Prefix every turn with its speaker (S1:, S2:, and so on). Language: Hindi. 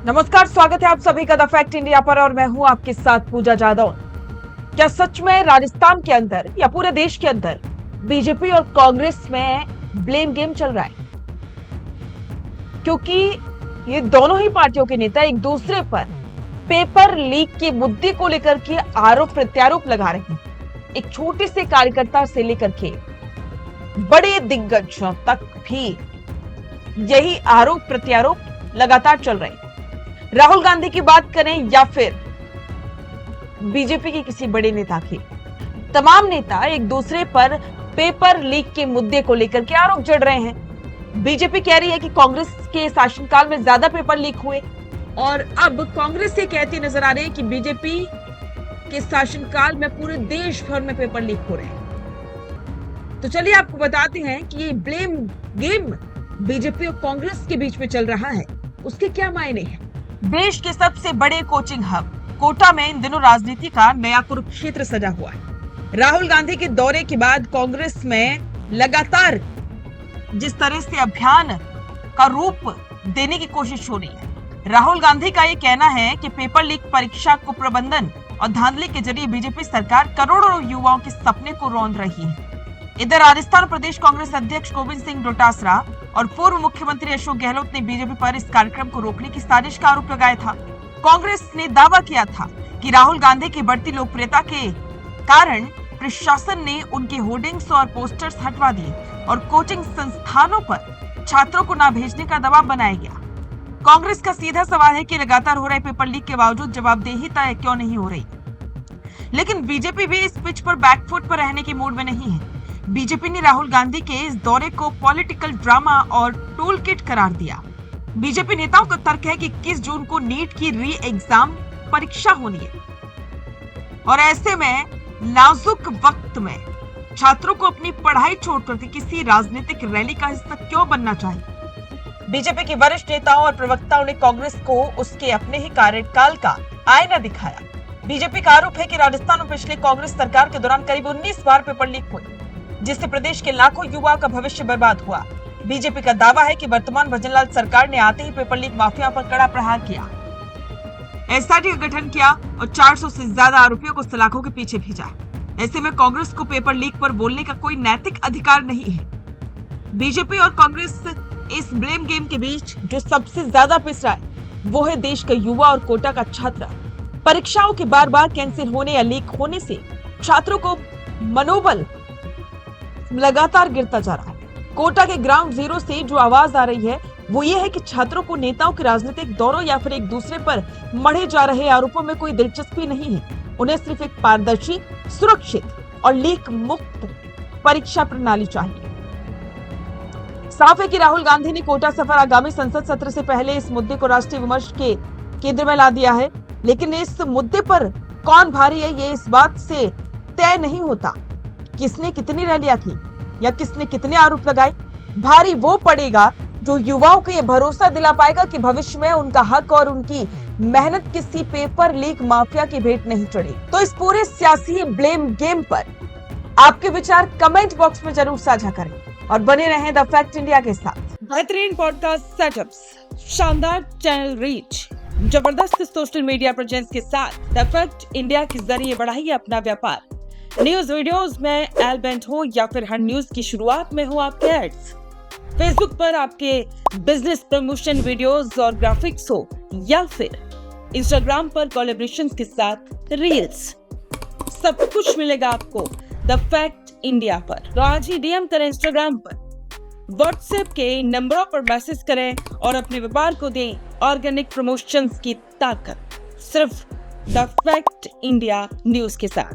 S1: नमस्कार, स्वागत है आप सभी का द फैक्ट इंडिया पर और मैं हूं आपके साथ पूजा जादव। क्या सच में राजस्थान के अंदर या पूरे देश के अंदर बीजेपी और कांग्रेस में ब्लेम गेम चल रहा है? क्योंकि ये दोनों ही पार्टियों के नेता एक दूसरे पर पेपर लीक के मुद्दे को लेकर के आरोप प्रत्यारोप लगा रहे हैं। एक छोटे से कार्यकर्ता से लेकर के बड़े दिग्गजों तक भी यही आरोप प्रत्यारोप लगातार चल रहे हैं। राहुल गांधी की बात करें या फिर बीजेपी के किसी बड़े नेता की, तमाम नेता एक दूसरे पर पेपर लीक के मुद्दे को लेकर के आरोप जड़ रहे हैं। बीजेपी कह रही है कि कांग्रेस के शासनकाल में ज्यादा पेपर लीक हुए और अब कांग्रेस ये कहती नजर आ रही है कि बीजेपी के शासनकाल में पूरे देश भर में पेपर लीक हो रहे हैं। तो चलिए आपको बताते हैं कि ये ब्लेम गेम बीजेपी और कांग्रेस के बीच में चल रहा है, उसके क्या मायने हैं। देश के सबसे बड़े कोचिंग हब कोटा में इन दिनों राजनीति का नया कुरुक्षेत्र सजा हुआ है। राहुल गांधी के दौरे के बाद कांग्रेस में लगातार जिस तरह से अभियान का रूप देने की कोशिश हो रही है, राहुल गांधी का ये कहना है कि पेपर लीक परीक्षा को प्रबंधन और धांधली के जरिए बीजेपी सरकार करोड़ों युवाओं के सपने को रौंद रही है। इधर राजस्थान प्रदेश कांग्रेस अध्यक्ष गोविंद सिंह डोटासरा और पूर्व मुख्यमंत्री अशोक गहलोत ने बीजेपी पर इस कार्यक्रम को रोकने की साजिश का आरोप लगाया था। कांग्रेस ने दावा किया था कि राहुल गांधी की बढ़ती लोकप्रियता के कारण प्रशासन ने उनके होर्डिंग्स और पोस्टर्स हटवा दिए और कोचिंग संस्थानों पर छात्रों को न भेजने का दबाव बनाया गया। कांग्रेस का सीधा सवाल है कि लगातार हो रहे पेपर लीक के बावजूद जवाबदेही तय क्यों नहीं हो रही। लेकिन बीजेपी भी इस पिच पर बैकफुट पर रहने के मूड में नहीं है। बीजेपी ने राहुल गांधी के इस दौरे को पॉलिटिकल ड्रामा और टूल किट करार दिया। बीजेपी नेताओं का तर्क है कि 21 जून को नीट की री एग्जाम परीक्षा होनी है और ऐसे में नाजुक वक्त में छात्रों को अपनी पढ़ाई छोड़कर किसी राजनीतिक रैली का हिस्सा क्यों बनना चाहिए। बीजेपी के वरिष्ठ नेताओं और प्रवक्ताओं ने कांग्रेस को उसके अपने ही कार्यकाल का आईना दिखाया। बीजेपी का आरोप है कि राजस्थान में पिछले कांग्रेस सरकार के दौरान करीब 19 बार पेपर लीक हुए, जिससे प्रदेश के लाखों युवाओं का भविष्य बर्बाद हुआ। बीजेपी का दावा है कि वर्तमान भजनलाल सरकार ने आते ही पेपर लीक माफिया पर कड़ा प्रहार किया, एसआईटी का गठन किया और 400 से ज्यादा आरोपियों को सलाखों के पीछे भेजा। ऐसे में कांग्रेस को पेपर लीक पर बोलने का कोई नैतिक अधिकार नहीं है। बीजेपी और कांग्रेस इस ब्लेम गेम के बीच जो सबसे ज्यादा पिस रहा है वो है देश का युवा और कोटा का छात्र। परीक्षाओं के बार बार कैंसिल होने या लीक होने से छात्रों को मनोबल लगातार गिरता जा रहा है। कोटा के ग्राउंड जीरो से जो आवाज आ रही है वो ये है कि छात्रों को नेताओं के राजनीतिक दौरों या फिर एक दूसरे पर मढ़े जा रहे आरोपों में कोई दिलचस्पी नहीं है। उन्हें सिर्फ एक पारदर्शी, सुरक्षित और लीक मुक्त परीक्षा प्रणाली चाहिए। साफ है कि राहुल गांधी ने कोटा सफर आगामी संसद सत्र से पहले इस मुद्दे को राष्ट्रीय विमर्श के केंद्र में ला दिया है, लेकिन इस मुद्दे पर कौन भारी है ये इस बात से तय नहीं होता किसने कितनी रैलियां की या किसने कितने आरोप लगाए। भारी वो पड़ेगा जो युवाओं को ये भरोसा दिला पाएगा कि भविष्य में उनका हक और उनकी मेहनत किसी पेपर लीक माफिया की भेंट नहीं चढ़ी। तो इस पूरे सियासी ब्लेम गेम पर आपके विचार कमेंट बॉक्स में जरूर साझा करें और बने रहें द फैक्ट इंडिया के साथ। बेहतरीन पॉडकास्ट सेटअप्स, शानदार चैनल रीच, जबरदस्त सोशल मीडिया प्रेजेंस के साथ द फैक्ट इंडिया के जरिए बढ़ाइए अपना व्यापार। न्यूज वीडियोस में एलबेंट हो या फिर हर न्यूज की शुरुआत में हो आपके एड्स, फेसबुक पर आपके बिजनेस प्रमोशन वीडियोस और ग्राफिक्स हो या फिर इंस्टाग्राम पर कोलैबोरेशंस के साथ रील्स, सब कुछ मिलेगा आपको द फैक्ट इंडिया पर। तो आज ही डीएम करें इंस्टाग्राम पर, व्हाट्सएप के नंबरों पर मैसेज करें और अपने व्यापार को दें ऑर्गेनिक प्रमोशंस की ताकत, सिर्फ द फैक्ट इंडिया न्यूज के साथ।